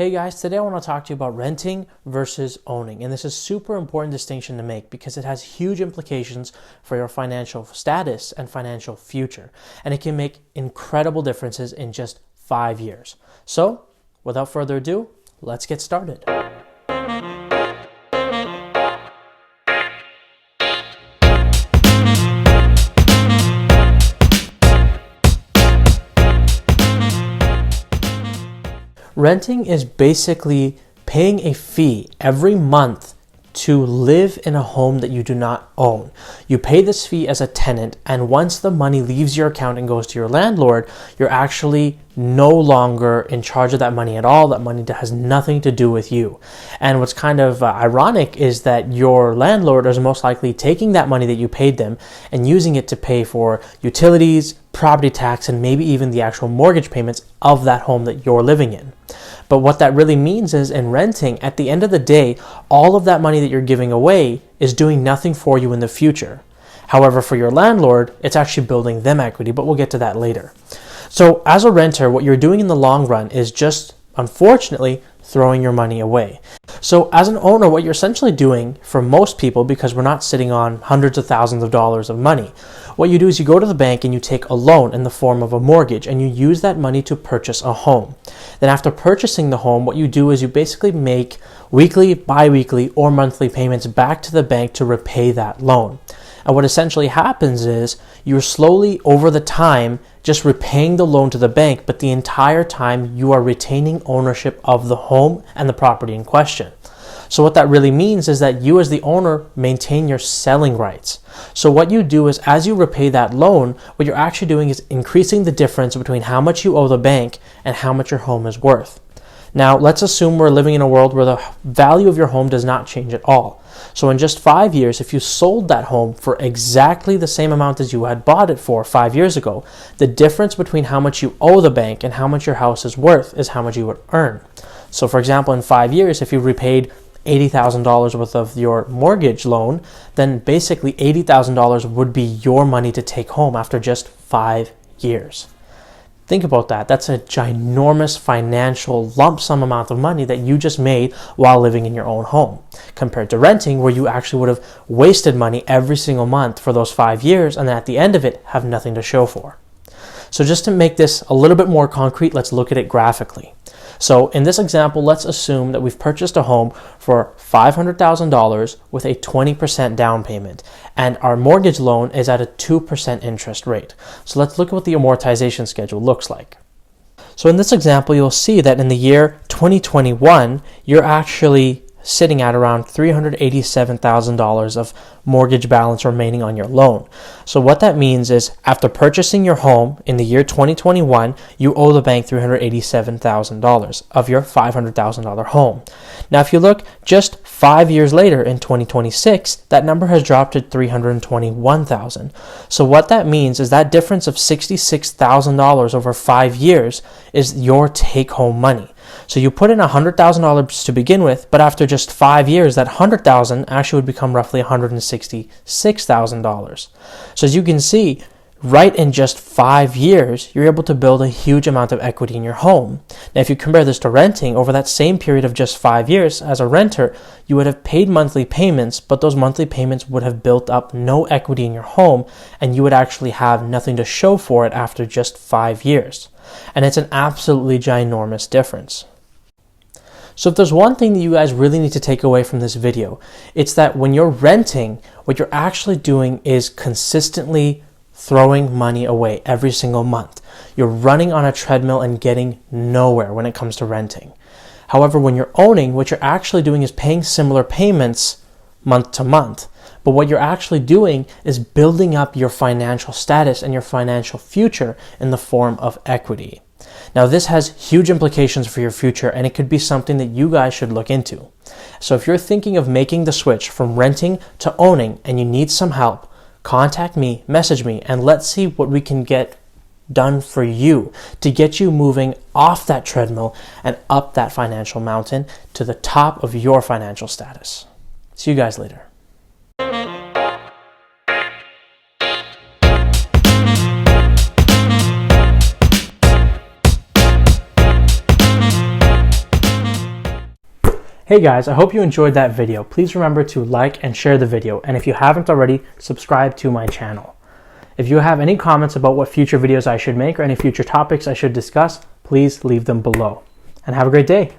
Hey guys, today I want to talk to you about renting versus owning. And this is a super important distinction to make because it has huge implications for your financial status and financial future. And it can make incredible differences in just 5 years. So, without further ado, let's get started. Renting is basically paying a fee every month to live in a home that you do not own. You pay this fee as a tenant, and once the money leaves your account and goes to your landlord, you're actually no longer in charge of that money at all. That money has nothing to do with you. And what's kind of ironic is that your landlord is most likely taking that money that you paid them and using it to pay for utilities, property tax, and maybe even the actual mortgage payments of that home that you're living in. But what that really means is in renting, at the end of the day, all of that money that you're giving away is doing nothing for you in the future. However, for your landlord, it's actually building them equity, but we'll get to that later. So as a renter, what you're doing in the long run is just, unfortunately, throwing your money away. So as an owner, what you're essentially doing for most people, because we're not sitting on hundreds of thousands of dollars of money, what you do is you go to the bank and you take a loan in the form of a mortgage and you use that money to purchase a home. Then after purchasing the home, what you do is you basically make weekly, bi-weekly, or monthly payments back to the bank to repay that loan. And what essentially happens is you're slowly over the time just repaying the loan to the bank, but the entire time you are retaining ownership of the home and the property in question. So what that really means is that you as the owner maintain your selling rights. So what you do is as you repay that loan, what you're actually doing is increasing the difference between how much you owe the bank and how much your home is worth. Now, let's assume we're living in a world where the value of your home does not change at all. So in just 5 years, if you sold that home for exactly the same amount as you had bought it for 5 years ago, the difference between how much you owe the bank and how much your house is worth is how much you would earn. So for example, in 5 years, if you repaid $80,000 worth of your mortgage loan, then basically $80,000 would be your money to take home after just 5 years. Think about that. That's a ginormous financial lump sum amount of money that you just made while living in your own home, compared to renting where you actually would have wasted money every single month for those 5 years and then at the end of it have nothing to show for. So just to make this a little bit more concrete, let's look at it graphically. So in this example, let's assume that we've purchased a home for $500,000 with a 20% down payment, and our mortgage loan is at a 2% interest rate. So let's look at what the amortization schedule looks like. So in this example, you'll see that in the year 2021, you're actually sitting at around $387,000 of mortgage balance remaining on your loan. So what that means is after purchasing your home in the year 2021, you owe the bank $387,000 of your $500,000 home. Now, if you look just 5 years later in 2026, that number has dropped to $321,000. So what that means is that difference of $66,000 over 5 years is your take-home money. So you put in $100,000 to begin with, but after just 5 years, that $100,000 actually would become roughly $166,000. So as you can see, right in just 5 years, you're able to build a huge amount of equity in your home. Now, if you compare this to renting, over that same period of just 5 years, as a renter, you would have paid monthly payments, but those monthly payments would have built up no equity in your home, and you would actually have nothing to show for it after just 5 years. And it's an absolutely ginormous difference. So if there's one thing that you guys really need to take away from this video, it's that when you're renting, what you're actually doing is consistently throwing money away every single month. You're running on a treadmill and getting nowhere when it comes to renting. However, when you're owning, what you're actually doing is paying similar payments month to month. But what you're actually doing is building up your financial status and your financial future in the form of equity. Now, this has huge implications for your future, and it could be something that you guys should look into. So if you're thinking of making the switch from renting to owning and you need some help, contact me, message me, and let's see what we can get done for you to get you moving off that treadmill and up that financial mountain to the top of your financial status. See you guys later. Hey guys, I hope you enjoyed that video. Please remember to like and share the video. And if you haven't already, subscribe to my channel. If you have any comments about what future videos I should make or any future topics I should discuss, please leave them below. And have a great day.